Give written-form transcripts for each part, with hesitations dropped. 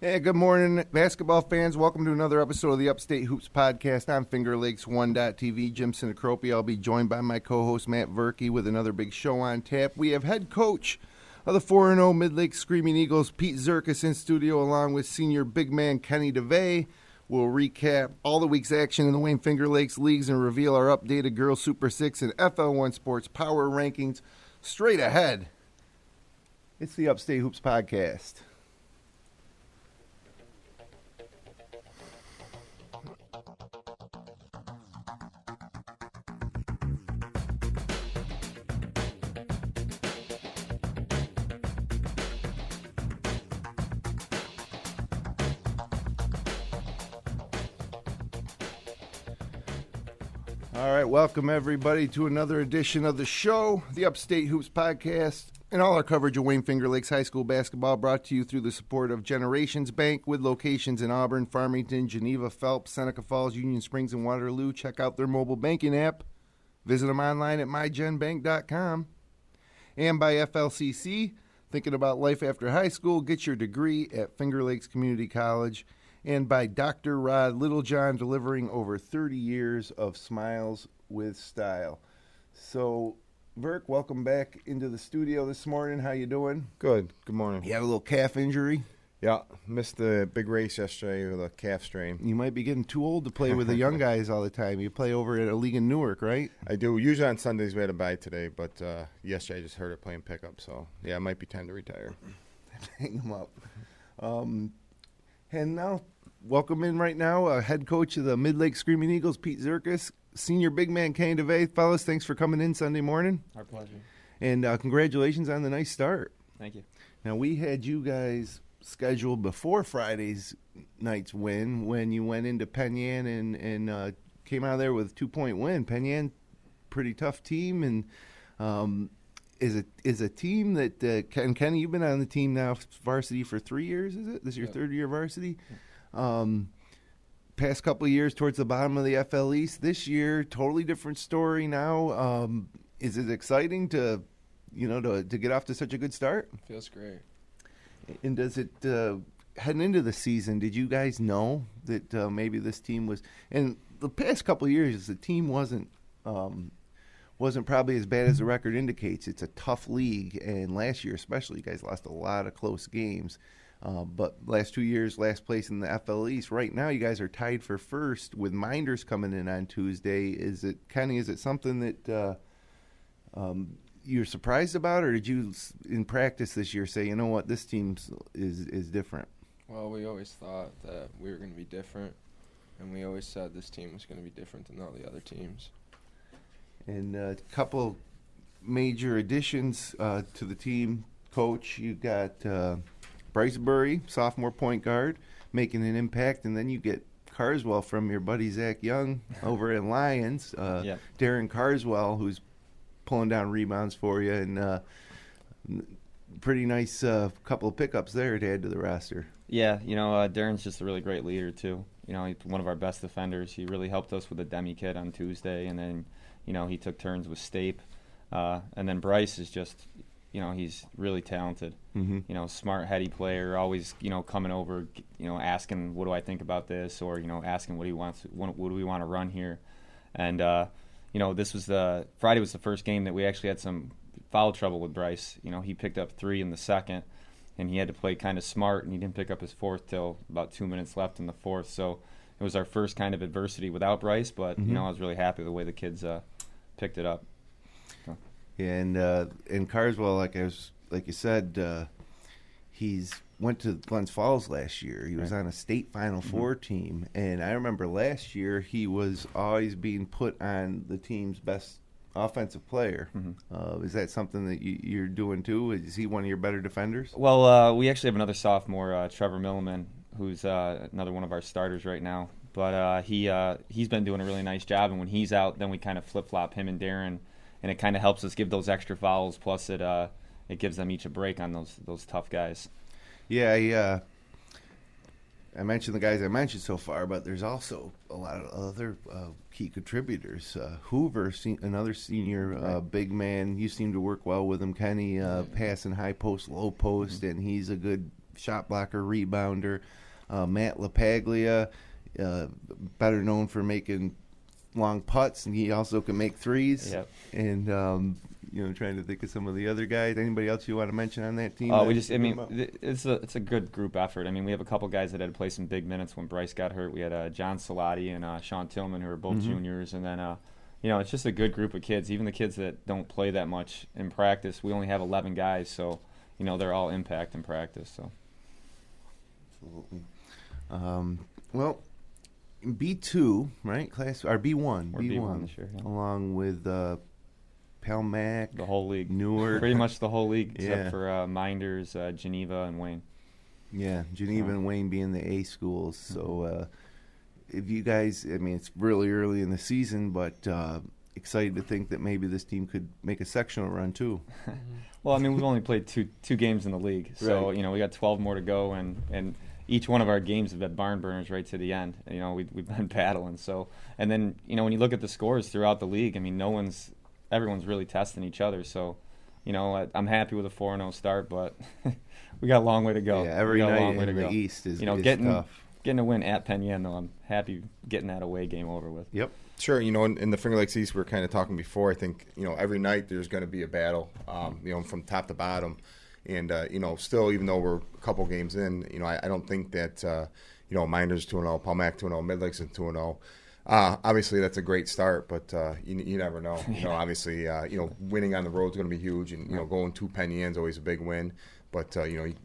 Hey, good morning, basketball fans. Welcome to another episode of the Upstate Hoops Podcast on FingerLakes1.tv. Jim Sinacropi. I'll be joined by my co-host, Matt Verkey, with another big show on tap. We have head coach of the 4-0 Midlakes Screaming Eagles, Pete Czerkas, in studio, along with senior big man Kenny DeVay. We'll recap all the week's action in the Wayne Finger Lakes leagues and reveal our updated Girls Super 6 and FL1 Sports Power Rankings. Straight ahead, it's the Upstate Hoops Podcast. All right, welcome everybody to another edition of the show, the Upstate Hoops Podcast, and all our coverage of Wayne Finger Lakes High School basketball brought to you through the support of Generations Bank with locations in Auburn, Farmington, Geneva, Phelps, Seneca Falls, Union Springs, and Waterloo. Check out their mobile banking app. Visit them online at mygenbank.com. And by FLCC, thinking about life after high school, get your degree at Finger Lakes Community College. And by Dr. Rod Littlejohn, delivering over 30 years of smiles with style. So, Verk, welcome back into the studio this morning. How you doing? Good. Good morning. You have a little calf injury? Yeah, missed the big race yesterday with a calf strain. You might be getting too old to play with the young guys all the time. You play over at a league in Newark, right? I do. Usually on Sundays we had a bye today, but yesterday I just heard it playing pickup. So, yeah, it might be time to retire. Hang them up. And now, welcome in right now, head coach of the Midlakes Screaming Eagles, Pete Czerkas, senior big man Kenny DeVay. Fellas, thanks for coming in Sunday morning. Our pleasure. And congratulations on the nice start. Thank you. Now, we had you guys scheduled before Friday's night's win when you went into Penn Yan and came out of there with a 2-point win. Penn Yan, pretty tough team, and is a team that Kenny, you've been on the team now, varsity for 3 years, is it? This is your third year varsity? Past couple of years towards the bottom of the FL East. This year, totally different story now. Is it exciting to get off to such a good start? Feels great. And does it, heading into the season, did you guys know that maybe this team was, and the past couple of years, the team wasn't probably as bad as the record indicates. It's a tough league, and last year especially, you guys lost a lot of close games. But last 2 years, last place in the FL East. Right now, you guys are tied for first with Minders coming in on Tuesday. Kenny, is it something that you're surprised about, or did you, in practice this year, say, you know what, this team is different? Well, we always thought that we were going to be different, and we always said this team was going to be different than all the other teams. And a couple major additions to the team. Coach, you got Bryce Burry, sophomore point guard, making an impact, and then you get Carswell from your buddy Zach Young over at Lions. Darren Carswell, who's pulling down rebounds for you, and pretty nice couple of pickups there to add to the roster. Yeah, Darren's just a really great leader too. He's one of our best defenders. He really helped us with the demi kit on Tuesday, and then he took turns with Stape, and then Bryce is just. He's really talented. Mm-hmm. Smart, heady player. Always, coming over, asking, "What do I think about this?" Or asking what he wants. What do we want to run here? And this was Friday was the first game that we actually had some foul trouble with Bryce. He picked up 3 in the second, and he had to play kind of smart, and he didn't pick up his fourth till about 2 minutes left in the fourth. So it was our first kind of adversity without Bryce, but I was really happy with the way the kids picked it up. So. Yeah, and Carswell, like you said, he's went to Glens Falls last year. He was on a state Final Four team, and I remember last year he was always being put on the team's best offensive player. Is that something that you're doing too? Is he one of your better defenders? Well, we actually have another sophomore, Trevor Milliman, who's another one of our starters right now. But he's been doing a really nice job, and when he's out, then we kind of flip-flop him and Darren, and it kind of helps us give those extra fouls, plus it gives them each a break on those tough guys. Yeah, I mentioned the guys I mentioned so far, but there's also a lot of other key contributors. Hoover, another senior big man. You seem to work well with him, Kenny, passing high post, low post, and he's a good shot blocker, rebounder. Matt LaPaglia, better known for making long putts, and he also can make threes. Yep. And trying to think of some of the other guys. Anybody else you want to mention on that team? It's a good group effort. I mean, we have a couple guys that had to play some big minutes when Bryce got hurt. We had John Salati and Sean Tillman, who are both juniors, and then it's just a good group of kids. Even the kids that don't play that much in practice, we only have 11 guys, so they're all impact in practice. So. Absolutely. Well, B2, right? Class or B1? We're B1 this year, yeah. Along with Palmac, the whole league, Newark, pretty much the whole league except for Minders, Geneva, and Wayne. Yeah, Geneva and Wayne being the A schools. So, if you guys, it's really early in the season, but excited to think that maybe this team could make a sectional run too. Well, we've only played two games in the league, so right. We got 12 more to go, and each one of our games have been barn burners right to the end. We've been battling. So, and then when you look at the scores throughout the league, everyone's really testing each other. So, I'm happy with a 4-0 start, but we got a long way to go. Yeah, every night in the East is tough. Getting a win at Penn Yan, though, I'm happy getting that away game over with. Yep. Sure, in the Finger Lakes East, we were kind of talking before. I think, every night there's going to be a battle, from top to bottom. And, still, even though we're a couple games in, I don't think that, Minders 2-0, Palmac 2-0, Midlakes 2-0. Obviously, that's a great start, but you never know. Obviously, winning on the road is going to be huge, and going to Penn Yan is always a big win. But you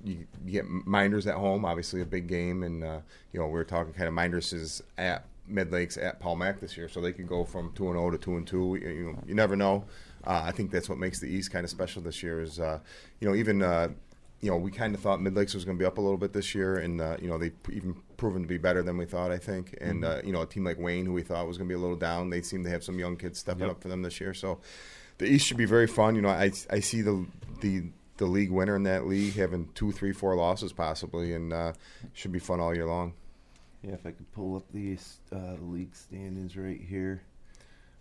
get Minders at home, obviously a big game, and we were talking kind of Minders is at Midlakes at Palmac this year, so they could go from 2-0 to 2-2. You never know. I think that's what makes the East kind of special this year. Is we kind of thought Midlakes was going to be up a little bit this year, and they've even proven to be better than we thought, I think. And a team like Wayne, who we thought was going to be a little down, they seem to have some young kids stepping up for them this year. So the East should be very fun. I see the league winner in that league having 2, 3, 4 losses possibly, and should be fun all year long. Yeah, if I could pull up the league standings right here.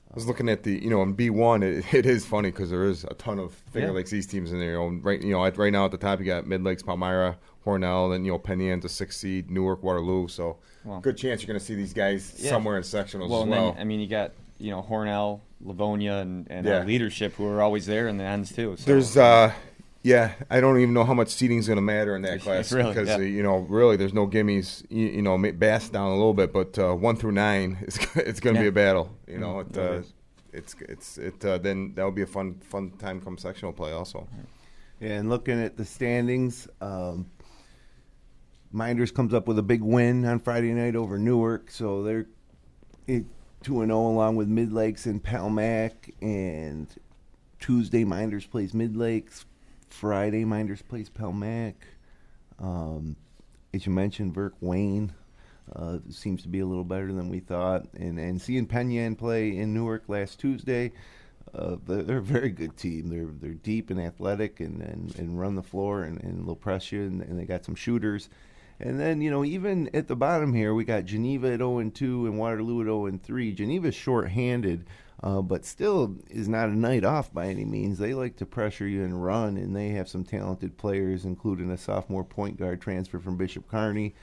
I was looking at the, in B1, it is funny because there is a ton of Finger Lakes East teams in there. Right now at the top you got Midlakes, Palmyra, Hornell, then Penn Yan's a 6th seed, Newark, Waterloo. So good chance you're going to see these guys somewhere in sectionals as well. Then, you got Hornell, Livonia, and Leadership who are always there in the ends too. So. There's I don't even know how much seating is going to matter in that class because really there's no gimmies. Bass down a little bit, but 1 through 9 it's going to be a battle. Then that'll be a fun time come sectional play also. Yeah, and looking at the standings, Minders comes up with a big win on Friday night over Newark, so they're 2-0 along with Midlakes and Palmac, and Tuesday Minders plays Midlakes. Friday, Minders plays Palmac. As you mentioned, Wayne seems to be a little better than we thought. And seeing Penn Yan play in Newark last Tuesday, they're a very good team. They're deep and athletic and run the floor and they'll press you, and they got some shooters. And then, even at the bottom here, we got Geneva at 0-2 and Waterloo at 0-3. Geneva's short-handed, but still is not a night off by any means. They like to pressure you and run, and they have some talented players, including a sophomore point guard transfer from Bishop Kearney.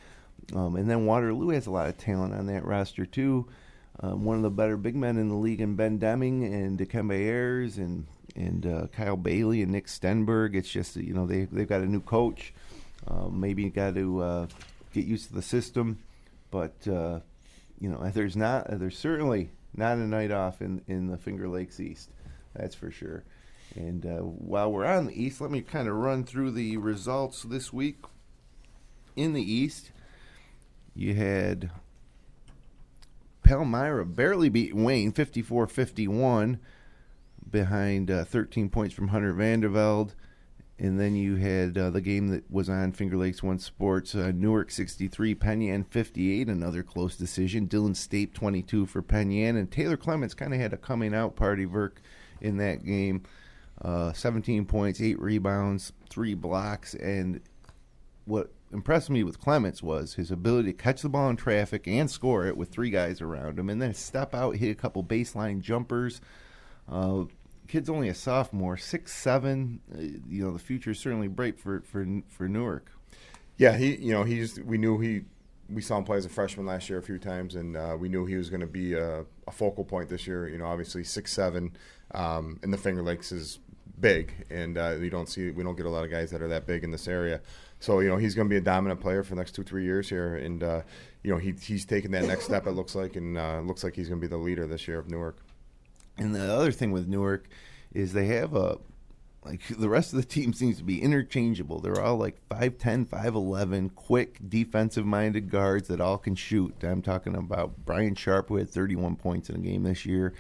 And then Waterloo has a lot of talent on that roster, too. One of the better big men in the league in Ben Deming and Dikembe Ayers and Kyle Bailey and Nick Stenberg. It's just, they've got a new coach. Maybe you got to get used to the system. But, there's certainly not a night off in the Finger Lakes East. That's for sure. And while we're on the East, let me kind of run through the results this week. In the East, you had Palmyra barely beat Wayne 54-51 behind 13 points from Hunter Vandervelde. And then you had the game that was on Finger Lakes One Sports, Newark 63, Penn Yan 58, another close decision. Dillon State 22 for Penn Yan. And Taylor Clements kind of had a coming-out party, Verk, in that game. 17 points, 8 rebounds, 3 blocks. And what impressed me with Clements was his ability to catch the ball in traffic and score it with 3 guys around him, and then step out, hit a couple baseline jumpers. Kid's only a sophomore, 6'7". The future is certainly bright for Newark. Yeah, we saw him play as a freshman last year a few times, and we knew he was going to be a focal point this year. Obviously 6'7", in the Finger Lakes is big, and we don't get a lot of guys that are that big in this area. So he's going to be a dominant player for the next 2-3 years here, and he's taken that next step. It looks like, and looks like he's going to be the leader this year of Newark. And the other thing with Newark is they have the rest of the team seems to be interchangeable. They're all like 5'10", 5'11", quick, defensive-minded guards that all can shoot. I'm talking about Brian Sharp, who had 31 points in a game this year,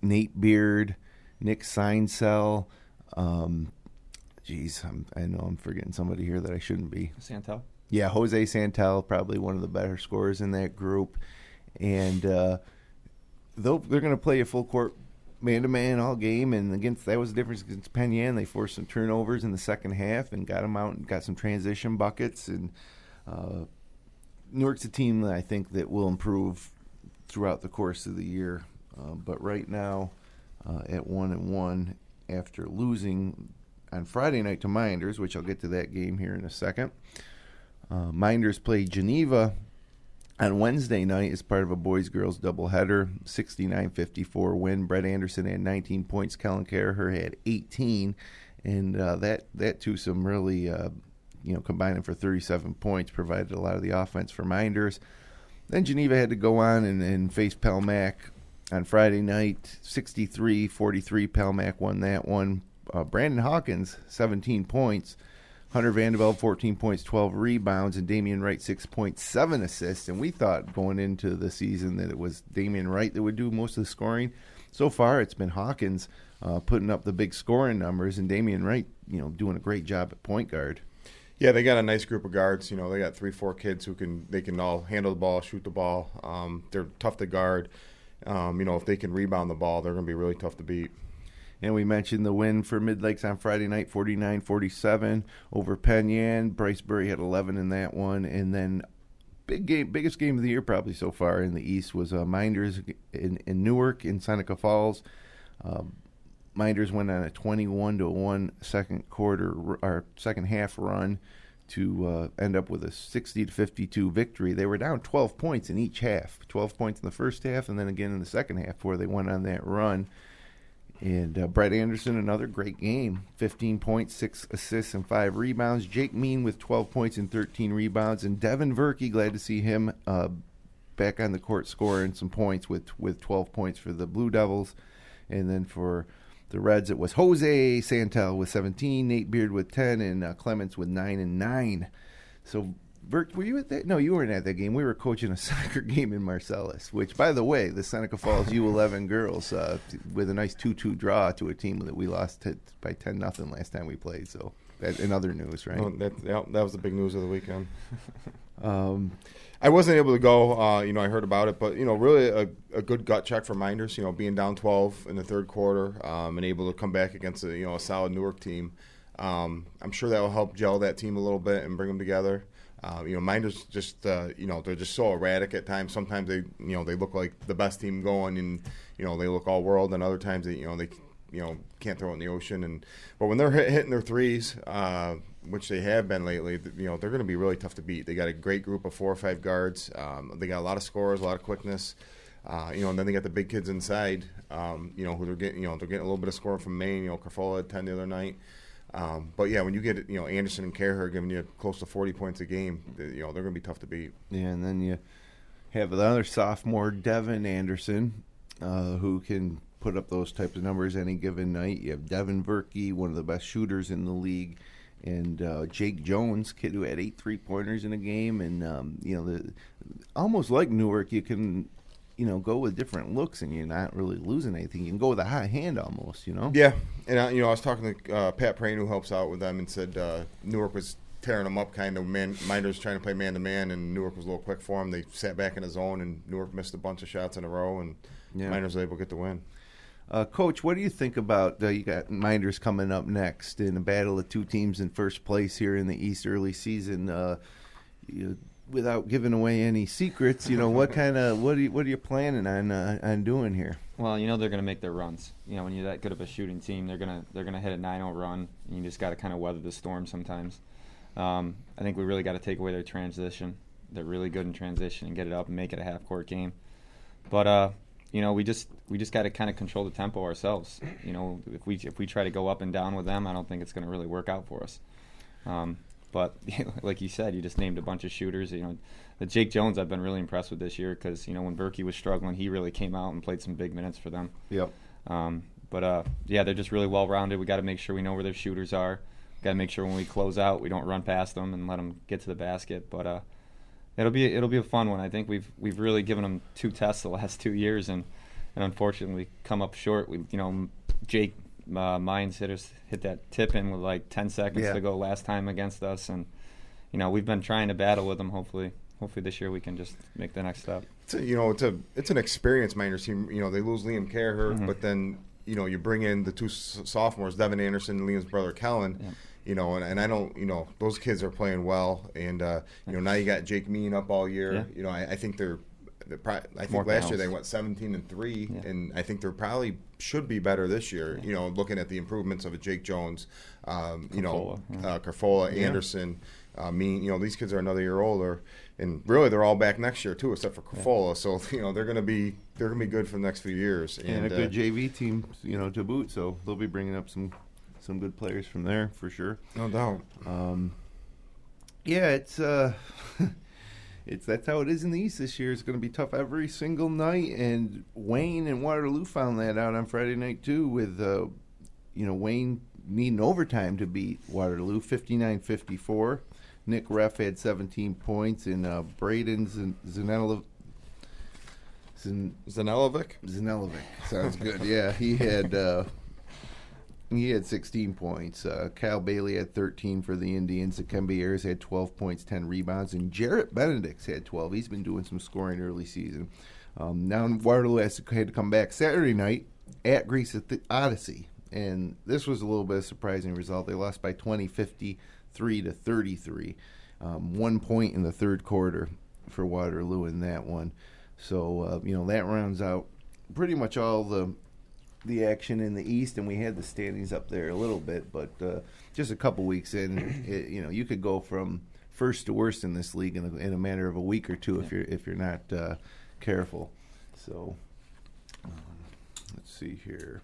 Nate Beard, Nick Seinsel. I know I'm forgetting somebody here that I shouldn't be. Santel? Yeah, Jose Santel, probably one of the better scorers in that group. And they're going to play a full court man-to-man all game, and that was the difference against Penn Yan. They forced some turnovers in the second half and got them out and got some transition buckets. And Newark's a team that I think that will improve throughout the course of the year. But right now, at 1-1, after losing on Friday night to Minders, which I'll get to that game here in a second. Minders played Geneva on Wednesday night as part of a boys-girls doubleheader, 69-54 win. Brett Anderson had 19 points. Kellen Caraher had 18. And that twosome really, combining for 37 points, provided a lot of the offense for Minders. Then Geneva had to go on and face Pelmac on Friday night, 63-43. Pelmac won that one. Brandon Hawkins, 17 points. Hunter Vanderbilt, 14 points, 12 rebounds, and Damian Wright, 6 points, 7 assists. And we thought going into the season that it was Damian Wright that would do most of the scoring. So far, it's been Hawkins putting up the big scoring numbers, and Damian Wright, doing a great job at point guard. Yeah, they got a nice group of guards. They got 3-4 kids who can all handle the ball, shoot the ball. They're tough to guard. If they can rebound the ball, they're going to be really tough to beat. And we mentioned the win for Midlakes on Friday night, 49-47 over Penn Yan. Bryce Burry had 11 in that one. And then biggest game of the year probably so far in the East was Minders in Newark in Seneca Falls. Minders went on a 21-1 second half run to end up with a 60-52 victory. They were down 12 points in each half, 12 points in the first half and then again in the second half before they went on that run. And Brett Anderson, another great game, 15 points, 6 assists, and 5 rebounds. Jake Mean with 12 points and 13 rebounds. And Devin Verkey, glad to see him back on the court scoring some points with 12 points for the Blue Devils. And then for the Reds, it was Jose Santel with 17, Nate Beard with 10, and Clements with 9 and 9. So, Bert, were you at that? No, you weren't at that game. We were coaching a soccer game in Marcellus, which, by the way, the Seneca Falls U11 girls with a nice 2-2 draw to a team that we lost by 10-0 last time we played. So, that in other news, right? Well, that was the big news of the weekend. I wasn't able to go. I heard about it, but really a good gut check for Minders. Being down 12 in the third quarter and able to come back against a solid Newark team. I'm sure that will help gel that team a little bit and bring them together. Minders just they're just so erratic at times. Sometimes they look like the best team going, and they look all world, and other times they can't throw it in the ocean. But when they're hitting their threes, which they have been lately, they're going to be really tough to beat. They got a great group of 4 or 5 guards. They got a lot of scorers, a lot of quickness. And then they got the big kids inside. Who they're getting a little bit of scoring from Maine. Carfola had 10 the other night. But yeah, when you get Anderson and Caraher giving you close to 40 points a game, they're going to be tough to beat. Yeah, and then you have another sophomore, Devin Anderson, who can put up those types of numbers any given night. You have Devin Verkey, one of the best shooters in the league, and Jake Jones, kid who had 8 3-pointers in a game, and almost like Newark, you can. Go with different looks, and you're not really losing anything. You can go with a high hand almost, Yeah, and I was talking to Pat Prain, who helps out with them, and said Newark was tearing them up kind of. Minders trying to play man-to-man, and Newark was a little quick for them. They sat back in a zone, and Newark missed a bunch of shots in a row, and Minders was able to get the win. Coach, what do you think about you got Minders coming up next in a battle of 2 teams in first place here in the East early season? Without giving away any secrets, what are you planning on doing here? Well, they're going to make their runs. When you're that good of a shooting team, they're going to hit a 9-0 run, and you just got to kind of weather the storm sometimes. I think we really got to take away their transition. They're really good in transition and get it up and make it a half-court game. But we just got to kind of control the tempo ourselves. If we try to go up and down with them, I don't think it's going to really work out for us. But like you said, you just named a bunch of shooters. The Jake Jones I've been really impressed with this year because when Berkey was struggling, he really came out and played some big minutes for them. Yep. But they're just really well-rounded. We got to make sure we know where their shooters are. Got to make sure when we close out, we don't run past them and let them get to the basket. But it'll be a fun one. I think we've really given them two tests the last 2 years, and unfortunately come up short. Jake Mines hit that tip in with like 10 seconds to go last time against us, and we've been trying to battle with them. Hopefully this year we can just make the next step. It's an experienced Miners team. They lose Liam Carher, but then you bring in the two sophomores, Devin Anderson and Liam's brother Kellen. Yeah. And I don't, those kids are playing well, and now you got Jake Mean up all year. Yeah. I think I think More last balanced. year they went 17-3, and I think they probably should be better this year. Looking at the improvements of a Jake Jones, Carfola, Anderson, Mean. These kids are another year older, and really they're all back next year too, except for Carfola. Yeah. So they're gonna be good for the next few years, and a good JV team, to boot. So they'll be bringing up some good players from there for sure. No doubt. It's that's how it is in the East this year. It's going to be tough every single night, and Wayne and Waterloo found that out on Friday night too. With Wayne needing overtime to beat Waterloo, 59-54. Nick Reff had 17 points, and Braden Zanelovic. Sounds good. Yeah, he had 16 points. Kyle Bailey had 13 for the Indians. Dikembe Ayers had 12 points, 10 rebounds. And Jarrett Benedict's had 12. He's been doing some scoring early season. Now Waterloo had to come back Saturday night at Greece at the Odyssey. And this was a little bit of a surprising result. They lost by 20, 53-33. 1 point in the third quarter for Waterloo in that one. So, that rounds out pretty much all the action in the East, and we had the standings up there a little bit, but just a couple weeks in, you could go from first to worst in this league in a matter of a week or two if you're not careful. So let's see here.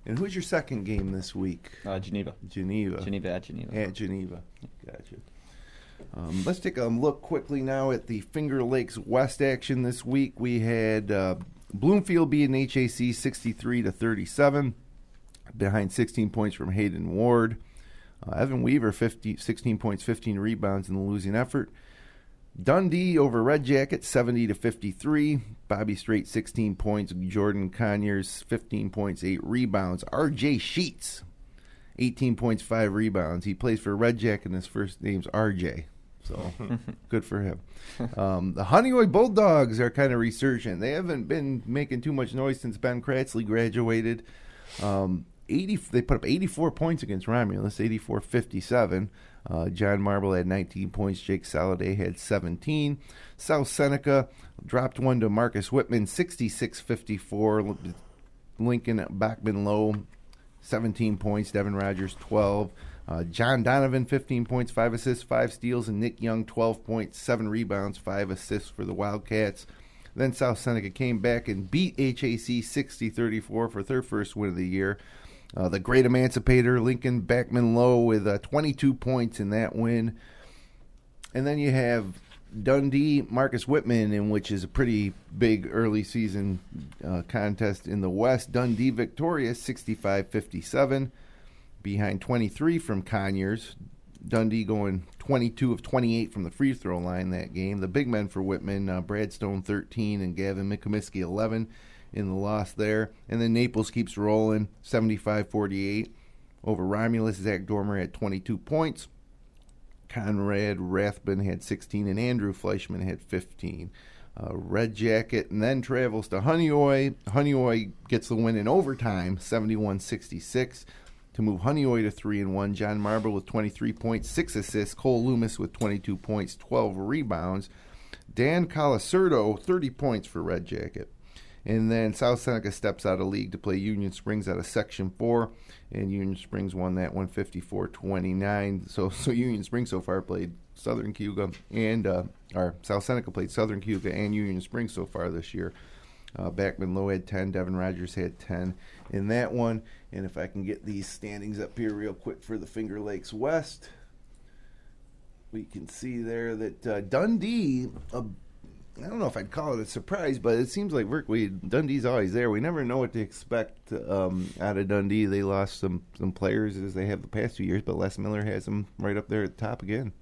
And who's your second game this week? Geneva. Geneva at Geneva. Gotcha. Let's take a look quickly now at the Finger Lakes West action this week. We had Bloomfield beating HAC 63-37, behind 16 points from Hayden Ward. Evan Weaver 16 points, 15 rebounds in the losing effort. Dundee over Red Jacket 70-53. Bobby Strait 16 points. Jordan Conyers 15 points, 8 rebounds. RJ Sheets 18 points, 5 rebounds. He plays for Red Jacket, and his first name's RJ. So good for him. The Honeoye Bulldogs are kind of resurgent. They haven't been making too much noise since Ben Kratsley graduated. They put up 84 points against Romulus, 84-57. John Marble had 19 points. Jake Saladay had 17. South Seneca dropped one to Marcus Whitman, 66-54. Lincoln Bachman Low, 17 points. Devin Rogers, 12. John Donovan, 15 points, 5 assists, 5 steals. And Nick Young, 12 points, 7 rebounds, 5 assists for the Wildcats. Then South Seneca came back and beat HAC 60-34 for their first win of the year. The Great Emancipator, Lincoln Bachman Low, with 22 points in that win. And then you have Dundee, Marcus Whitman, in which is a pretty big early season contest in the West. Dundee victorious, 65-57, behind 23 from Conyers. Dundee going 22 of 28 from the free throw line that game. The big men for Whitman, Brad Stone 13 and Gavin Mikomiski 11 in the loss there. And then Naples keeps rolling, 75-48 over Romulus. Zach Dormer had 22 points. Conrad Rathbun had 16, and Andrew Fleischman had 15. Red Jacket and then travels to Honeoye. Honeoye gets the win in overtime, 71-66. To move Honeoye to 3-1. John Marble with 23 points, 6 assists. Cole Loomis with 22 points, 12 rebounds. Dan Colasurdo, 30 points for Red Jacket. And then South Seneca steps out of league to play Union Springs out of Section 4, and Union Springs won that one 54-29. So Union Springs so far played Southern Cayuga and South Seneca played Southern Cayuga and Union Springs so far this year. Backman Low had 10, Devin Rogers had 10 in that one. And if I can get these standings up here real quick for the Finger Lakes West, we can see there that Dundee, I don't know if I'd call it a surprise, but it seems like Dundee's always there. We never know what to expect out of Dundee. They lost some players as they have the past 2 years, but Les Miller has them right up there at the top again.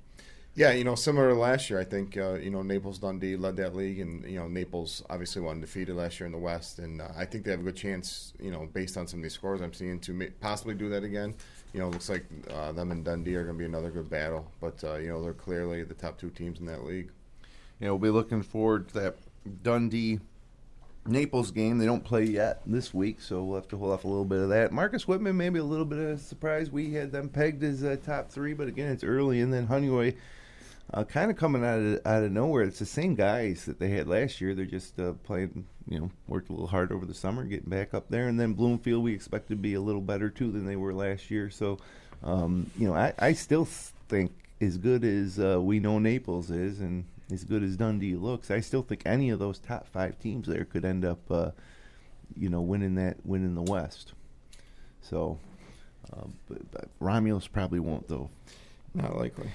Yeah, similar to last year, I think, Naples Dundee led that league, and, Naples obviously won undefeated last year in the West, and I think they have a good chance, based on some of these scores I'm seeing, to possibly do that again. It looks like them and Dundee are going to be another good battle, but, they're clearly the top two teams in that league. We'll be looking forward to that Dundee-Naples game. They don't play yet this week, so we'll have to hold off a little bit of that. Marcus Whitman, maybe a little bit of a surprise. We had them pegged as top three, but again, it's early. And then Honeyway kind of coming out of nowhere. It's the same guys that they had last year. They're just playing, worked a little hard over the summer, getting back up there. And then Bloomfield, we expect to be a little better, too, than they were last year. So, I still think as good as we know Naples is and as good as Dundee looks, I still think any of those top five teams there could end up, winning the West. So, but Romulus probably won't, though. Not likely.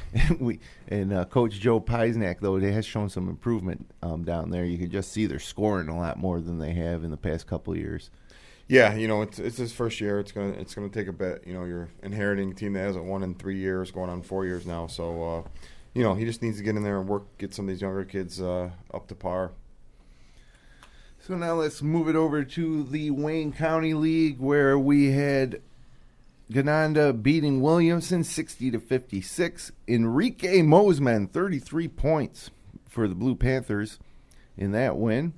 And Coach Joe Peisnack, though, they has shown some improvement down there. You can just see they're scoring a lot more than they have in the past couple of years. Yeah, it's his first year. It's gonna take a bit. You're inheriting a team that hasn't won in 3 years, going on 4 years now. So, he just needs to get in there and work, get some of these younger kids up to par. So now let's move it over to the Wayne County League, where we had Gananda beating Williamson 60-56. Enrique Mosman 33 points for the Blue Panthers in that win.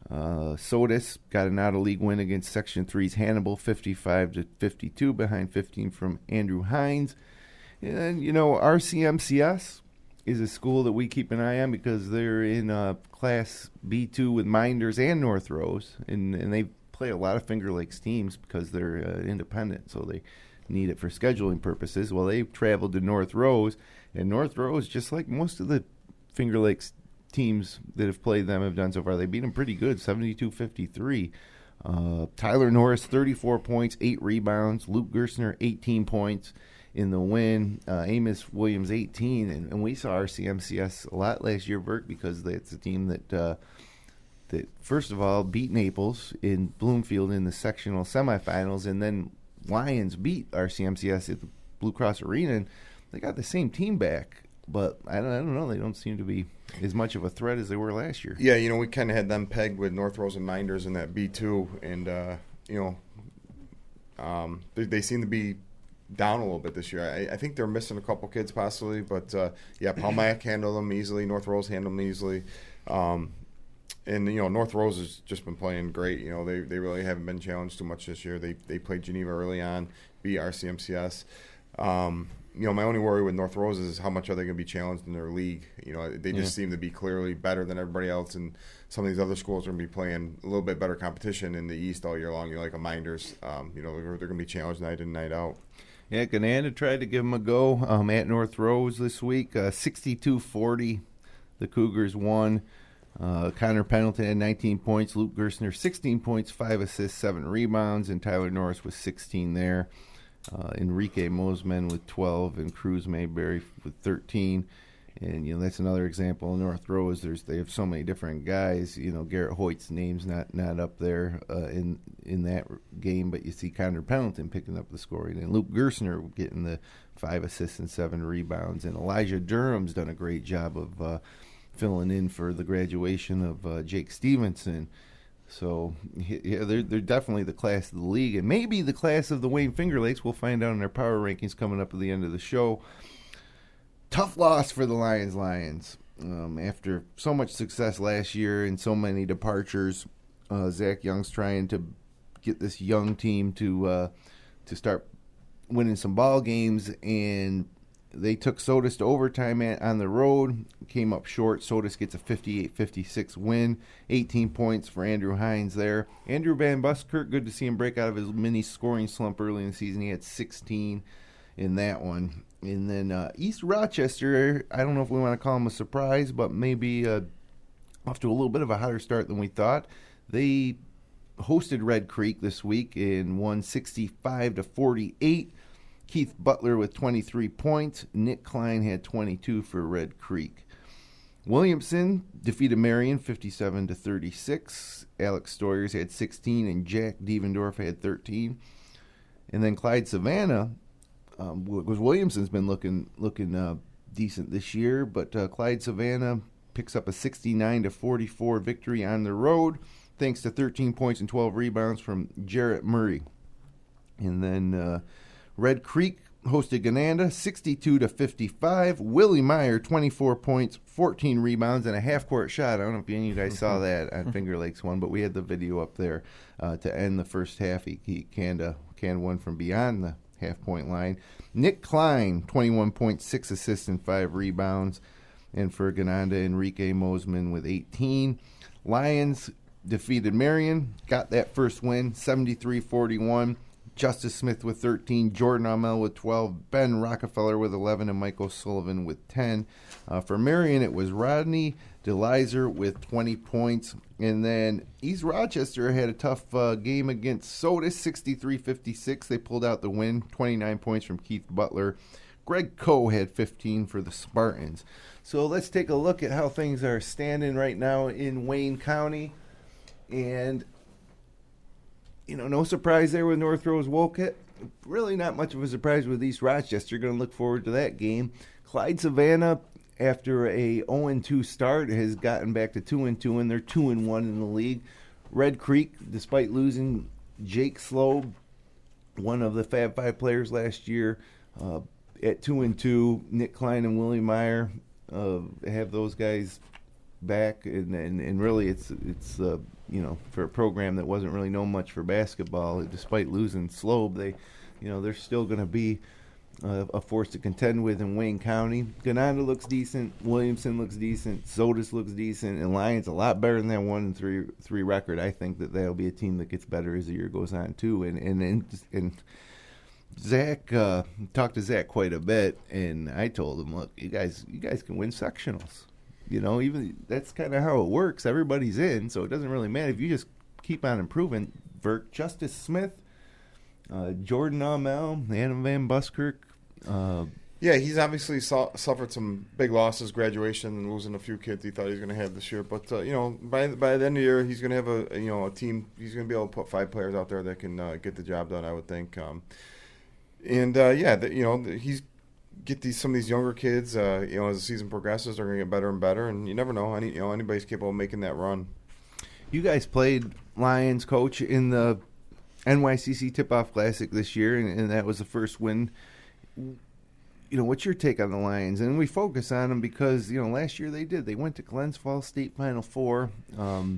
Sodus got an out-of-league win against Section 3's Hannibal 55-52 behind 15 from Andrew Hines. And, RCMCS is a school that we keep an eye on because they're in Class B2 with Minders and North Rose, and they play a lot of Finger Lakes teams because they're independent, so they need it for scheduling purposes. Well, they've traveled to North Rose, and North Rose, just like most of the Finger Lakes teams that have played them have done so far, they beat them pretty good, 72-53. Tyler Norris, 34 points, 8 rebounds. Luke Gerstner, 18 points in the win. Amos Williams, 18. And we saw RCMCS a lot last year, Burke, because it's a team that first of all beat Naples in Bloomfield in the sectional semifinals, and then Lions beat RCMCS at the Blue Cross Arena, and they got the same team back. But I don't know. They don't seem to be as much of a threat as they were last year. Yeah, we kind of had them pegged with North Rose and Minders in that B2, and they seem to be down a little bit this year. I think they're missing a couple kids possibly, but Palmac handled them easily. North Rose handled them easily. And North Rose has just been playing great. They really haven't been challenged too much this year. They played Geneva early on, beat RCMCS. My only worry with North Rose is how much are they going to be challenged in their league. They just seem to be clearly better than everybody else, and some of these other schools are going to be playing a little bit better competition in the East all year long. Like a Minders, they're going to be challenged night in, night out. Yeah, Gananda tried to give them a go at North Rose this week. 62-40, the Cougars won. Connor Pendleton had 19 points. Luke Gerstner, 16 points, 5 assists, 7 rebounds, and Tyler Norris with 16 there. Enrique Mosman with 12 and Cruz Mayberry with 13. And, that's another example of North Rose. They have so many different guys. Garrett Hoyt's name's not up there in that game, but you see Connor Pendleton picking up the scoring. And Luke Gerstner getting the 5 assists and 7 rebounds. And Elijah Durham's done a great job of filling in for the graduation of Jake Stevenson. So, yeah, they're definitely the class of the league, and maybe the class of the Wayne Finger Lakes. We'll find out in our power rankings coming up at the end of the show. Tough loss for the Lions. After so much success last year and so many departures, Zach Young's trying to get this young team to start winning some ball games, and They took Sodas to overtime on the road, came up short. Sodas gets a 58-56 win, 18 points for Andrew Hines there. Andrew Van Buskirk, good to see him break out of his mini scoring slump early in the season. He had 16 in that one. And then East Rochester, I don't know if we want to call them a surprise, but maybe off to a little bit of a hotter start than we thought. They hosted Red Creek this week and won 65-48. Keith Butler with 23 points. Nick Klein had 22 for Red Creek. Williamson defeated Marion 57-36. Alex Stoyers had 16 and Jack Devendorf had 13. And then Clyde Savannah, because Williamson's been looking decent this year, but Clyde Savannah picks up a 69-44 victory on the road, thanks to 13 points and 12 rebounds from Jarrett Murray. And then Red Creek hosted Gananda 62-55. Willie Meyer, 24 points, 14 rebounds, and a half-court shot. I don't know if any of you guys saw that on Finger Lakes one, but we had the video up there to end the first half. He canned one from beyond the half-point line. Nick Klein, 21 points, 6 assists, and 5 rebounds. And for Gananda, Enrique Mosman with 18. Lions defeated Marion, got that first win, 73-41. Justice Smith with 13, Jordan Amel with 12, Ben Rockefeller with 11, and Michael Sullivan with 10. For Marion, it was Rodney DeLizer with 20 points. And then East Rochester had a tough game against Sodas, 63-56. They pulled out the win, 29 points from Keith Butler. Greg Coe had 15 for the Spartans. So let's take a look at how things are standing right now in Wayne County. And no surprise there with North Rose Wolcott. Really not much of a surprise with East Rochester. Going to look forward to that game. Clyde Savannah, after a 0-2 start, has gotten back to 2-2, and they're 2-1 in the league. Red Creek, despite losing Jake Slow, one of the Fab Five players last year, at 2-2. Nick Klein and Willie Meyer have those guys back, and really it's for a program that wasn't really known much for basketball, despite losing Slobe, they're still going to be a force to contend with in Wayne County. Gananda looks decent, Williamson looks decent, Sodas looks decent, and Lions a lot better than that 1-3 record. I think that'll be a team that gets better as the year goes on too. And Zach talked to Zach quite a bit, and I told him, look, you guys can win sectionals. Even that's kind of how it works. Everybody's in, so it doesn't really matter if you just keep on improving. Justice Smith, Jordan Amel, Adam Van Buskirk. Yeah, he's obviously suffered some big losses, graduation, and losing a few kids he thought he was going to have this year. But by the end of the year, he's going to have a team. He's going to be able to put 5 players out there that can get the job done, I would think. He's get some of these younger kids. As the season progresses, they're going to get better and better. And you never know. Anybody's capable of making that run. You guys played Lions, Coach, in the NYCC Tip-Off Classic this year, and that was the first win. What's your take on the Lions? And we focus on them because, last year they went to Glens Falls State Final Four, now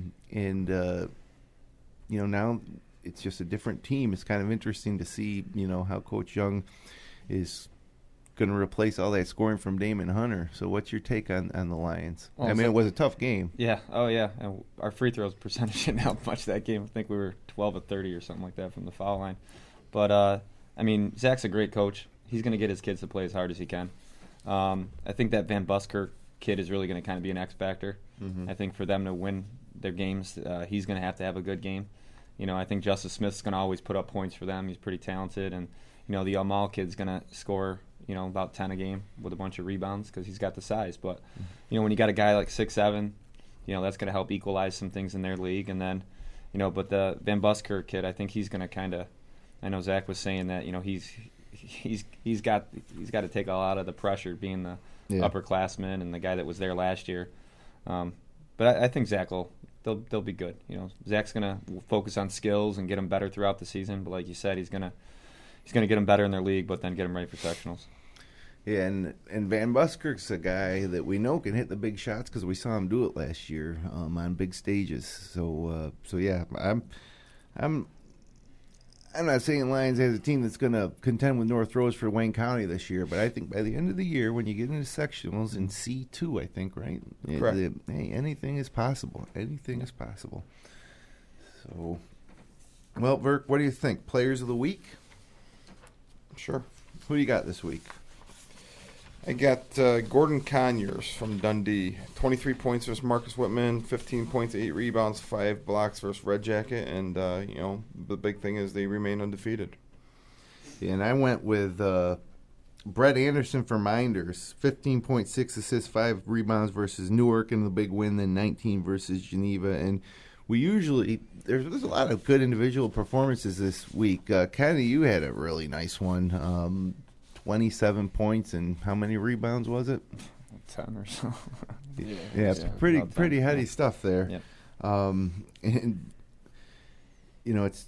it's just a different team. It's kind of interesting to see, how Coach Young is going to replace all that scoring from Damon Hunter. So what's your take on the Lions? Well, it was a tough game. Yeah. Oh, yeah. And our free throws percentage didn't help much that game. I think we were 12 of 30 or something like that from the foul line. But, Zach's a great coach. He's going to get his kids to play as hard as he can. I think that Van Buskirk kid is really going to kind of be an X factor. Mm-hmm. I think for them to win their games, he's going to have a good game. I think Justice Smith's going to always put up points for them. He's pretty talented. And, the Amal kid's going to score about 10 a game with a bunch of rebounds because he's got the size. But, when you got a guy like 6'7", that's going to help equalize some things in their league. And then, but the Van Buskirk kid, I think he's going to kind of – I know Zach was saying that, he's got to take a lot of the pressure being the upperclassman and the guy that was there last year. But I think Zach they'll be good. Zach's going to focus on skills and get them better throughout the season. But like you said, he's going to get them better in their league, but then get them ready for sectionals. Yeah, and Van Buskirk's a guy that we know can hit the big shots because we saw him do it last year on big stages. So yeah, I'm not saying Lions has a team that's going to contend with North Rose for Wayne County this year, but I think by the end of the year, when you get into sectionals in C2, I think, right? Correct. Hey, anything is possible. Anything is possible. So, well, Virk, what do you think? Players of the week? Sure. Who do you got this week? I got Gordon Conyers from Dundee. 23 points versus Marcus Whitman, 15 points, 8 rebounds, 5 blocks versus Red Jacket. And, the big thing is they remain undefeated. Yeah, and I went with Brett Anderson for Minders. 15.6 assists, 5 rebounds versus Newark in the big win, then 19 versus Geneva. And we usually, there's a lot of good individual performances this week. Kenny, you had a really nice one. 27 points, and how many rebounds was it? 10 or so. Yeah, pretty heady stuff there. Yep. And it's,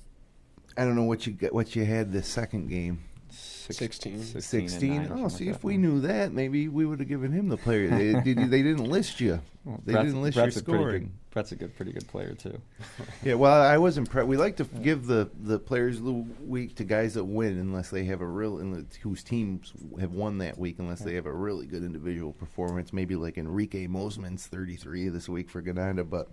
I don't know what you had the second game. 16. 16. Oh, see, if we knew that, maybe we would have given him the player. They didn't list you. They didn't list your scoring. Brett's a pretty good player too. Yeah, well, I was impressed. We like to give the players of the week to guys that win, unless they have whose teams have won that week, unless they have a really good individual performance. Maybe like Enrique Mosman's 33 this week for Gananda, but.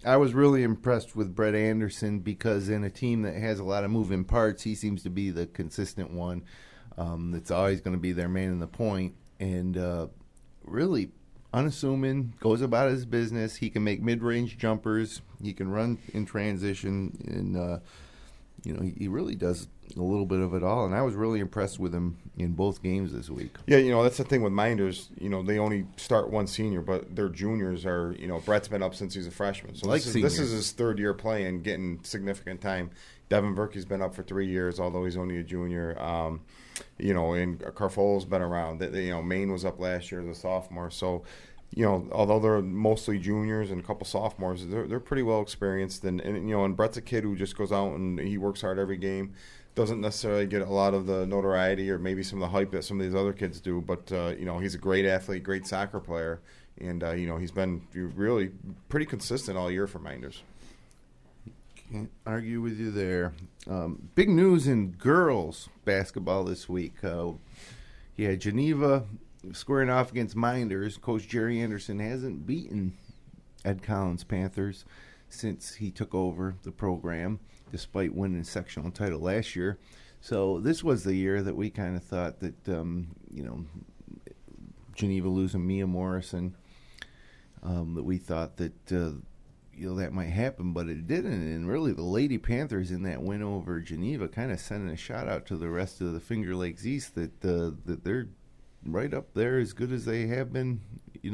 I was really impressed with Brett Anderson because in a team that has a lot of moving parts, he seems to be the consistent one that's always going to be their man in the point, and really unassuming, goes about his business. He can make mid-range jumpers. He can run in transition, and he really does a little bit of it all. And I was really impressed with him in both games this week. Yeah, that's the thing with Minders. They only start one senior, but their juniors are. Brett's been up since he's a freshman, so this is his third year playing, getting significant time. Devin Verkey's been up for 3 years, although he's only a junior. And Carfol's been around. Maine was up last year as a sophomore, so. Although they're mostly juniors and a couple sophomores, they're pretty well experienced. And Brett's a kid who just goes out and he works hard every game. Doesn't necessarily get a lot of the notoriety or maybe some of the hype that some of these other kids do. But, he's a great athlete, great soccer player. And, he's been really pretty consistent all year for Minders. Can't argue with you there. Big news in girls basketball this week. Geneva squaring off against Minders. Coach Jerry Anderson hasn't beaten Ed Collins Panthers since he took over the program, despite winning the sectional title last year. So this was the year that we kind of thought that, Geneva losing Mia Morrison, that we thought that, that might happen, but it didn't. And really the Lady Panthers in that win over Geneva kind of sending a shout out to the rest of the Finger Lakes East that they're right up there as good as they have been, in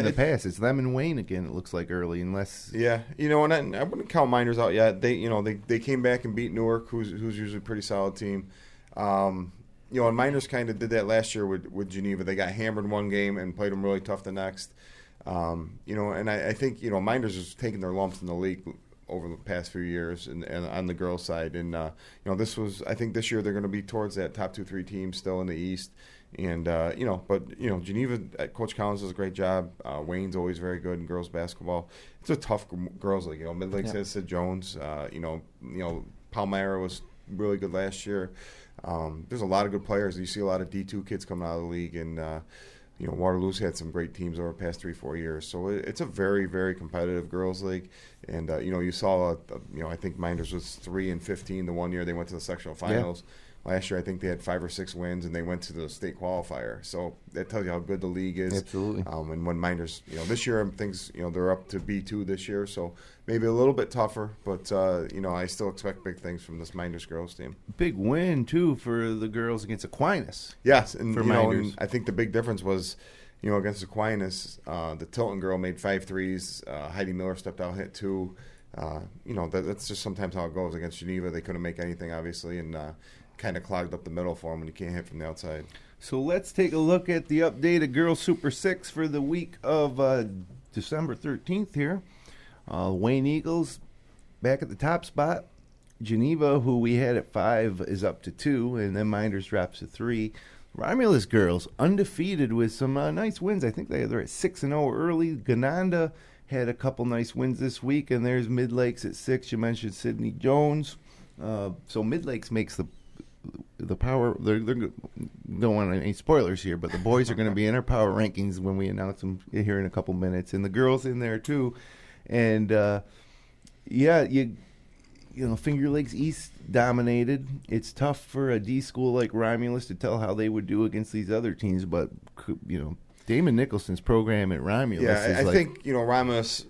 the past. It's them and Wayne again, it looks like, early, unless... Yeah, and I wouldn't count Minders out yet. They came back and beat Newark, who's usually a pretty solid team. And Minders kind of did that last year with Geneva. They got hammered one game and played them really tough the next. And I think, Minders has taken their lumps in the league over the past few years and on the girls' side. And, I think this year they're going to be towards that top 2-3 team still in the East. And, Geneva, Coach Collins does a great job. Wayne's always very good in girls basketball. It's a tough girls league. Midlakes has Sid Jones. Palmyra was really good last year. There's a lot of good players. You see a lot of D2 kids coming out of the league. And, Waterloo's had some great teams over the past 3-4 years. So it's a very, very competitive girls league. And, you saw, I think Minders was 3-15 the one year they went to the sectional finals. Yeah. Last year, I think they had 5 or 6 wins, and they went to the state qualifier. So that tells you how good the league is. Absolutely. And when Minders, this year, things, they're up to B2 this year, so maybe a little bit tougher. But, I still expect big things from this Minders girls team. Big win, too, for the girls against Aquinas. Yes, and, and I think the big difference was, against Aquinas, the Tilton girl made 5 threes. Heidi Miller stepped out, hit 2. That's just sometimes how it goes. Against Geneva, they couldn't make anything, obviously, and kind of clogged up the middle for them when you can't hit from the outside. So let's take a look at the updated Girls Super 6 for the week of December 13th here. Wayne Eagles back at the top spot. Geneva, who we had at 5, is up to 2, and then Minders drops to 3. Romulus girls undefeated with some nice wins. I think they're at 6-0 early. Gananda had a couple nice wins this week, and there's Midlakes at 6. You mentioned Sydney Jones. So Midlakes makes the power. They're don't want any spoilers here, but the boys are going to be in our power rankings when we announce them here in a couple minutes, and the girls in there too. And Finger Lakes East dominated. It's tough for a D school like Romulus to tell how they would do against these other teams, but Damon Nicholson's program at Romulus. Yeah, I think Romulus,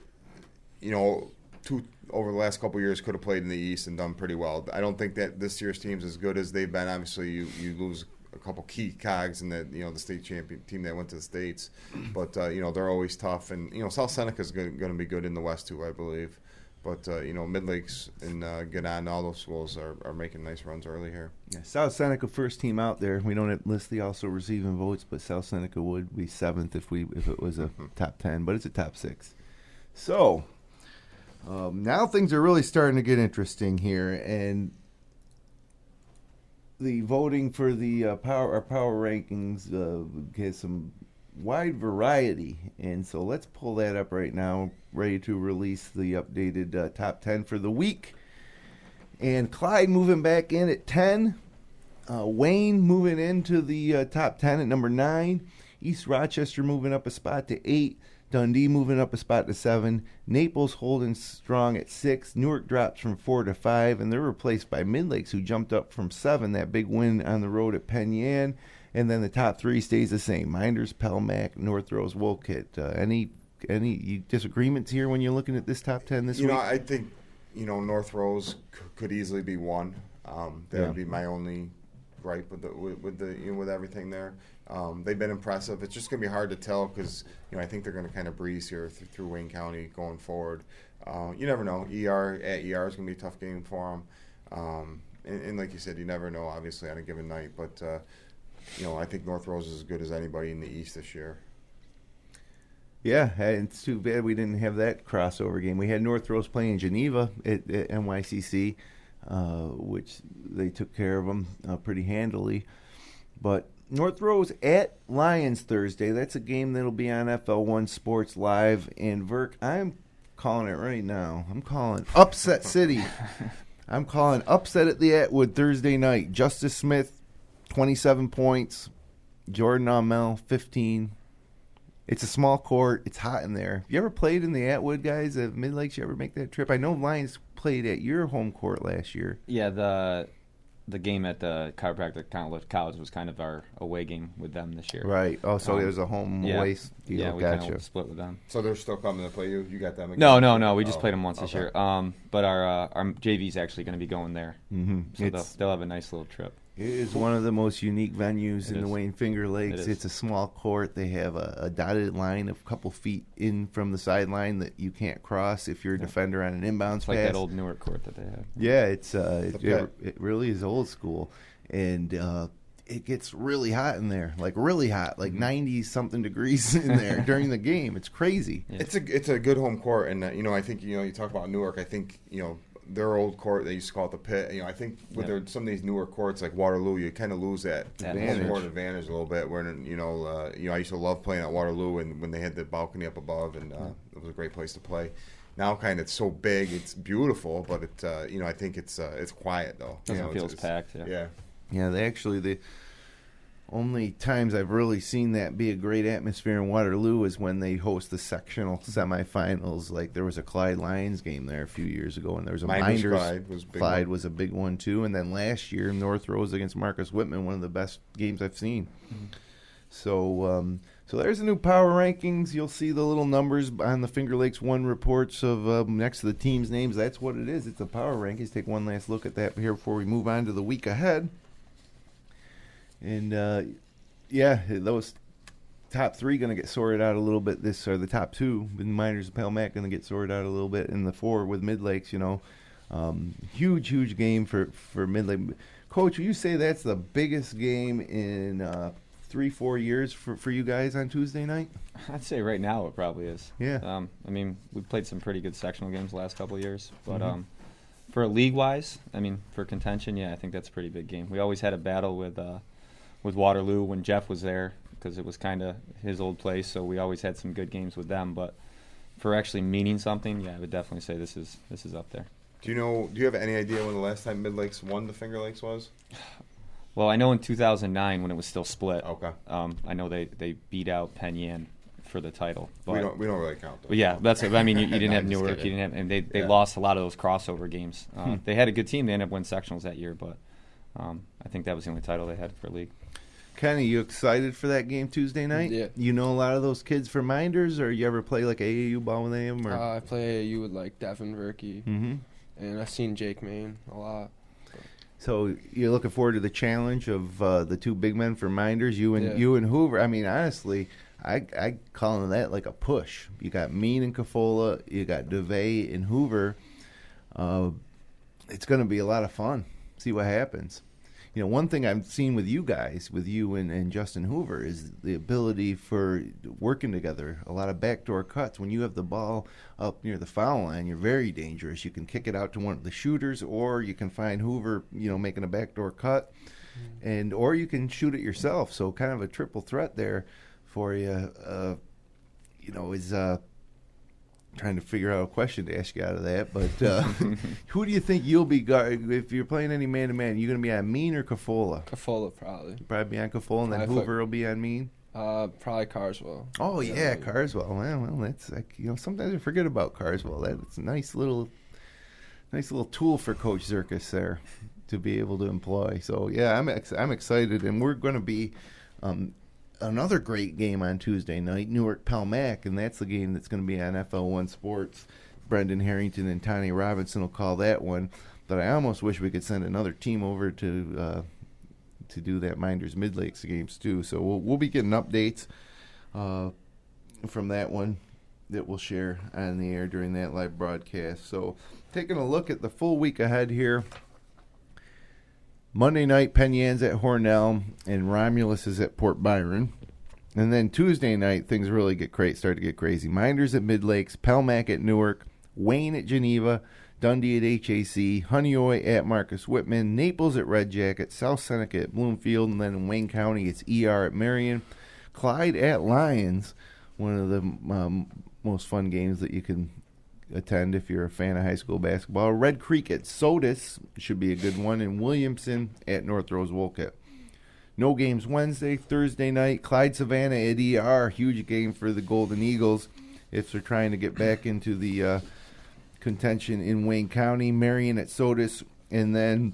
over the last couple of years could have played in the East and done pretty well. I don't think that this year's team's as good as they've been. Obviously, you lose a couple key cogs in that the state champion team that went to the States, but they're always tough. And South Seneca's going to be good in the West too, I believe. But Midlakes and Gannett, all those schools are making nice runs early here. Yeah, South Seneca first team out there. We don't list the also receiving votes, but South Seneca would be 7th if it was a top 10, but it's a top 6. So. Now things are really starting to get interesting here, and the voting for the power rankings has some wide variety, and so let's pull that up right now, ready to release the updated top 10 for the week. And Clyde moving back in at 10, Wayne moving into the top 10 at number 9, East Rochester moving up a spot to 8, Dundee moving up a spot to 7. Naples holding strong at 6. Newark drops from 4 to 5, and they're replaced by Midlakes, who jumped up from 7. That big win on the road at Penn Yan. And then the top 3 stays the same: Minders, Pelmac, North Rose, Wolcott. Any disagreements here when you're looking at this top 10 this week? I think North Rose could easily be 1. That would be my only gripe with everything there. They've been impressive. It's just going to be hard to tell because I think they're going to kind of breeze here through Wayne County going forward. You never know. ER is going to be a tough game for them. And like you said, you never know, obviously, on a given night. But I think North Rose is as good as anybody in the East this year. Yeah, it's too bad we didn't have that crossover game. We had North Rose playing in Geneva at NYCC, which they took care of them pretty handily. But North Rose at Lions Thursday. That's a game that'll be on FL1 Sports Live. And Verk, I'm calling it right now. I'm calling Upset City. I'm calling upset at the Atwood Thursday night. Justice Smith, 27 points. Jordan Amel, 15. It's a small court. It's hot in there. You ever played in the Atwood, guys, at Midlakes? You ever make that trip? I know Lions played at your home court last year. Yeah, the game at the Chiropractic College was kind of our away game with them this year. Right. Oh, so it was a home away deal. Yeah, we gotcha. kind of split with them. So they're still coming to play you? You got them again? No. We just played them once this year. But our JV's actually going to be going there. Mm-hmm. So they'll have a nice little trip. It is one of the most unique venues in the Wayne Finger Lakes. It's a small court. They have a dotted line of a couple feet in from the sideline that you can't cross if you're a defender on an inbounds it's pass. Like that old Newark court that they have. Yeah, it really is old school. And it gets really hot in there, like really hot, like 90-something degrees in there during the game. It's crazy. Yeah. It's a good home court. And, I think, you talk about Newark, I think, their old court, they used to call it the Pit. I think with some of these newer courts like Waterloo, you kind of lose that home court advantage a little bit. Where I used to love playing at Waterloo, and when they had the balcony up above, and it was a great place to play. Now, it's so big, it's beautiful, but I think it's quiet though. Doesn't feel as packed. Yeah. The only times I've really seen that be a great atmosphere in Waterloo is when they host the sectional semifinals. Like there was a Clyde Lions game there a few years ago, and there was a Minders. Clyde was a big one too. And then last year, North Rose against Marcus Whitman, one of the best games I've seen. Mm-hmm. So there's the new power rankings. You'll see the little numbers on the Finger Lakes 1 reports of next to the teams' names. That's what it is. It's a power rankings. Take one last look at that here before we move on to the week ahead. And, those top 3 going to get sorted out a little bit. The top 2, with Miners and Pelmac, going to get sorted out a little bit. And the 4 with Midlakes, huge game for Midlake. Coach, will you say that's the biggest game in 3-4 years for you guys on Tuesday night? I'd say right now it probably is. Yeah. We played some pretty good sectional games the last couple of years. But for league-wise, for contention, I think that's a pretty big game. We always had a battle with Waterloo when Jeff was there because it was kind of his old place, so we always had some good games with them. But for actually meaning something, I would definitely say this is up there. Do you have any idea when the last time Midlakes won the Finger Lakes was? Well, I know in 2009 when it was still split. Okay. I know they beat out Penn Yan for the title. But, we don't really count those. But yeah, that's it. I mean, you didn't have Newark, kidding. you didn't have, and they lost a lot of those crossover games. They had a good team. They ended up winning sectionals that year, but I think that was the only title they had for league. Kenny, you excited for that game Tuesday night? Yeah. You know a lot of those kids from Minders, or you ever play like AAU ball with them? Or? I play AAU with like Devin Verkey, and I've seen Jake Main a lot. So you're looking forward to the challenge of the two big men for Minders, you and Hoover. I mean, honestly, I call that like a push. You got Mean and Cafola, you got DeVay and Hoover. It's going to be a lot of fun. See what happens. You know, one thing I've seen with you guys, with you and Justin Hoover, is the ability for working together. A lot of backdoor cuts. When you have the ball up near the foul line, you're very dangerous. You can kick it out to one of the shooters, or you can find Hoover, making a backdoor cut, or you can shoot it yourself. So kind of a triple threat there for you. Is trying to figure out a question to ask you out of that, but who do you think you'll be guarding if you're playing any man-to-man? You going to be on Mean or Cafola? Cafola probably. Probably be on Cafola, and then Hoover will be on Mean? Probably Carswell. Oh, yeah, Carswell. Well, that's like, sometimes I forget about Carswell. That's a nice little tool for Coach Czerkas there to be able to employ. So, yeah, I'm excited, and we're going to be another great game on Tuesday night, Newark-Pelmac, and that's the game that's going to be on FL1 Sports. Brendan Harrington and Tony Robinson will call that one. But I almost wish we could send another team over to do that Minders Midlakes games too. So we'll be getting updates from that one that we'll share on the air during that live broadcast. So taking a look at the full week ahead here. Monday night, Penn Yan's at Hornell, and Romulus is at Port Byron. And then Tuesday night, things really start to get crazy. Minders at Midlakes, Pelmac at Newark, Wayne at Geneva, Dundee at HAC, Honeoye at Marcus Whitman, Naples at Red Jacket, South Seneca at Bloomfield, and then in Wayne County, it's ER at Marion, Clyde at Lyons, one of the most fun games that you can attend if you're a fan of high school basketball. Red Creek at Sodus should be a good one, and Williamson at North Rose Wolcott. No games Wednesday. Thursday night, Clyde Savannah at ER, huge game for the Golden Eagles if they're trying to get back into the contention in Wayne County. Marion at Sodus, and then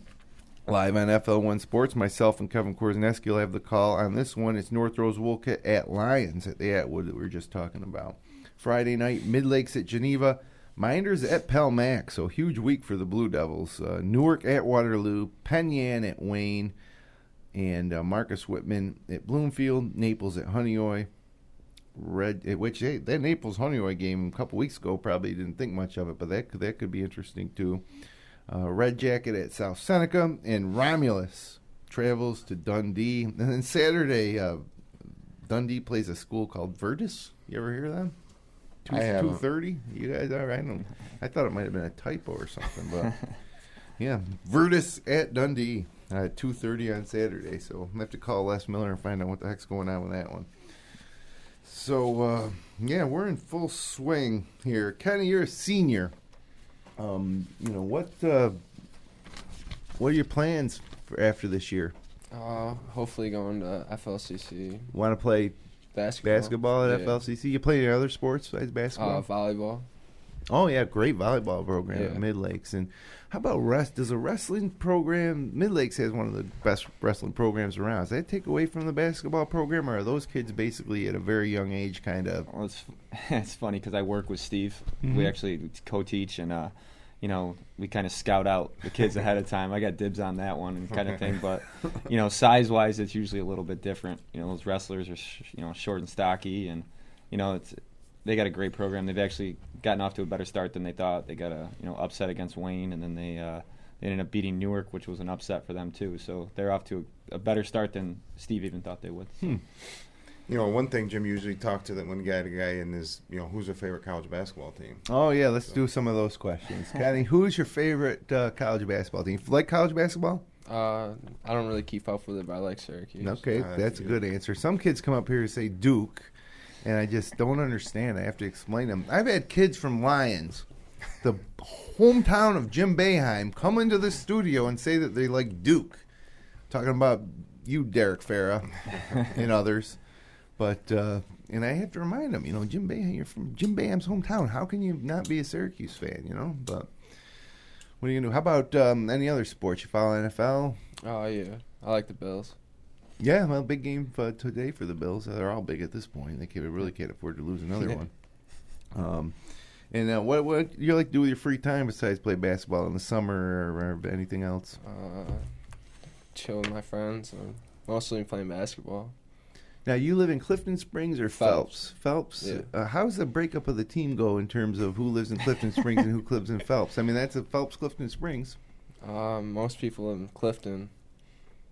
live on FL1 Sports, myself and Kevin Korzeniewski will have the call on this one. It's North Rose Wolcott at Lyons at the Atwood that we were just talking about. Friday night, Midlakes at Geneva, Minders at Pelmac, so huge week for the Blue Devils. Newark at Waterloo, Penn Yan at Wayne, and Marcus Whitman at Bloomfield, Naples at Honeoye. That Naples-Honeoye game a couple weeks ago, probably didn't think much of it, but that could be interesting too. Red Jacket at South Seneca, and Romulus travels to Dundee. And then Saturday, Dundee plays a school called Virtus. You ever hear of them? 2:30. You guys all right? I thought it might have been a typo or something, but yeah, Virtus at Dundee at 2:30 on Saturday. So I have to call Les Miller and find out what the heck's going on with that one. So yeah, we're in full swing here. Kenny, you're a senior. What are your plans for after this year? Hopefully going to FLCC. Want to play basketball at FLCC? You play any other sports besides basketball? Volleyball. Oh, yeah, great volleyball program at Midlakes. And how about does a wrestling program, Midlakes has one of the best wrestling programs around. Does that take away from the basketball program, or are those kids basically at a very young age kind of? Well, it's funny because I work with Steve. Mm-hmm. We actually co-teach, and we kind of scout out the kids ahead of time. I got dibs on that one and kind of thing. But, size-wise, it's usually a little bit different. Those wrestlers are, short and stocky. And, they got a great program. They've actually gotten off to a better start than they thought. They got a, upset against Wayne, and then they ended up beating Newark, which was an upset for them, too. So they're off to a better start than Steve even thought they would. So. One thing Jim usually talks to that one guy in is, who's your favorite college basketball team? Oh, yeah, let's do some of those questions. Kenny, who's your favorite college basketball team? You like college basketball? I don't really keep up with it, but I like Syracuse. Okay, that's a good answer. Some kids come up here and say Duke, and I just don't understand. I have to explain them. I've had kids from Lions the hometown of Jim Boeheim, come into the studio and say that they like Duke. Talking about you, Derek Farah, and others. But, and I have to remind them, Jim Boeheim, you're from Jim Boeheim's hometown. How can you not be a Syracuse fan, But what are you going to do? How about any other sports? You follow NFL? Oh, yeah. I like the Bills. Yeah, well, big game today for the Bills. They're all big at this point. They really can't afford to lose another one. And what you like to do with your free time besides play basketball in the summer or anything else? Chill with my friends and mostly playing basketball. Now, you live in Clifton Springs or Phelps? Phelps. Yeah. How's the breakup of the team go in terms of who lives in Clifton Springs and who lives in Phelps? I mean, that's a Phelps-Clifton Springs. Most people live in Clifton,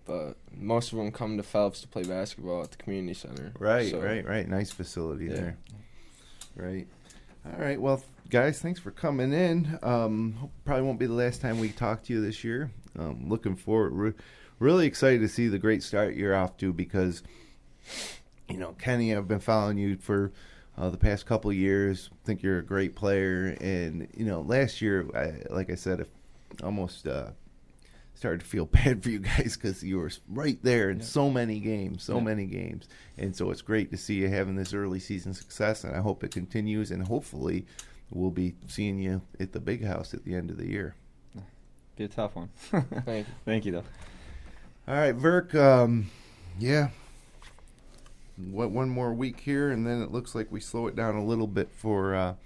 but most of them come to Phelps to play basketball at the community center. Right. Nice facility there. Right. All right. Well, guys, thanks for coming in. Probably won't be the last time we talk to you this year. Looking forward. Really excited to see the great start you're off to because, Kenny, I've been following you for the past couple of years. Think you're a great player. And, last year, like I said, I almost started to feel bad for you guys because you were right there in so many games. And so it's great to see you having this early season success, and I hope it continues, and hopefully we'll be seeing you at the big house at the end of the year. Be a tough one. Thank you. Thank you, though. All right, Verk, one more week here, and then it looks like we slow it down a little bit for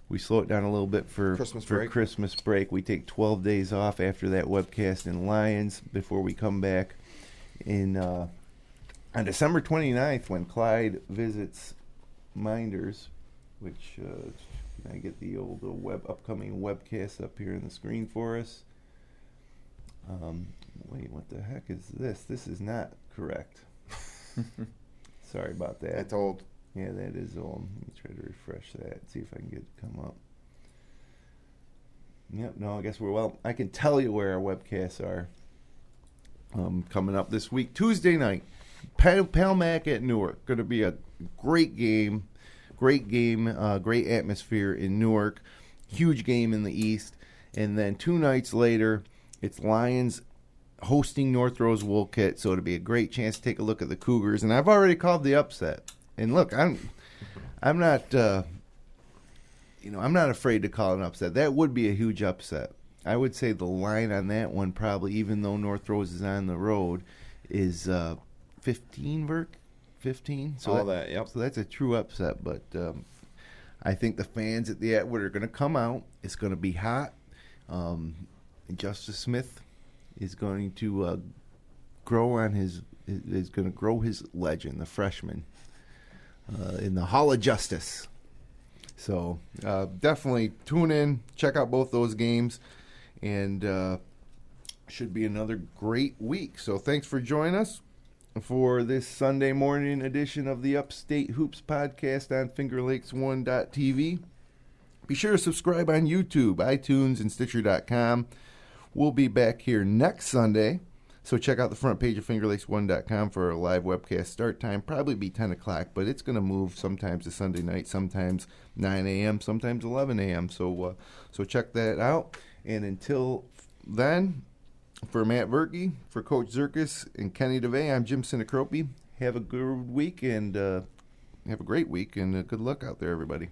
Christmas break. We take 12 days off after that webcast in Lions before we come back on December 29th when Clyde visits Minders, which can I get the old upcoming webcast up here on the screen for us? Wait, what the heck is this? This is not correct. Sorry about that. That's old. Yeah, that is old. Let me try to refresh that, see if I can get it to come up. Yep, no, I guess I can tell you where our webcasts are coming up this week. Tuesday night, Palmac at Newark. Going to be a great game, great atmosphere in Newark. Huge game in the East. And then 2 nights later, it's Lions hosting North Rose Wolcott, so it'll be a great chance to take a look at the Cougars. And I've already called the upset. And look, I'm not I'm not afraid to call an upset. That would be a huge upset. I would say the line on that one probably, even though North Rose is on the road, is 15, Verk? 15? So yep. So that's a true upset. But I think the fans at the Atwood are going to come out. It's going to be hot. Justice Smith is going to grow his legend, the freshman, in the Hall of Justice. So definitely tune in, check out both those games, and should be another great week. So thanks for joining us for this Sunday morning edition of the Upstate Hoops Podcast on FingerLakes1.tv. Be sure to subscribe on YouTube, iTunes, and Stitcher.com. We'll be back here next Sunday, so check out the front page of FingerLakes1.com for a live webcast start time. Probably be 10 o'clock, but it's going to move sometimes to Sunday night, sometimes 9 a.m., sometimes 11 a.m. So check that out. And until then, for Matt Verke, for Coach Czerkas, and Kenny DeVay, I'm Jim Sinacropi. Have a good week, and have a great week, and good luck out there, everybody.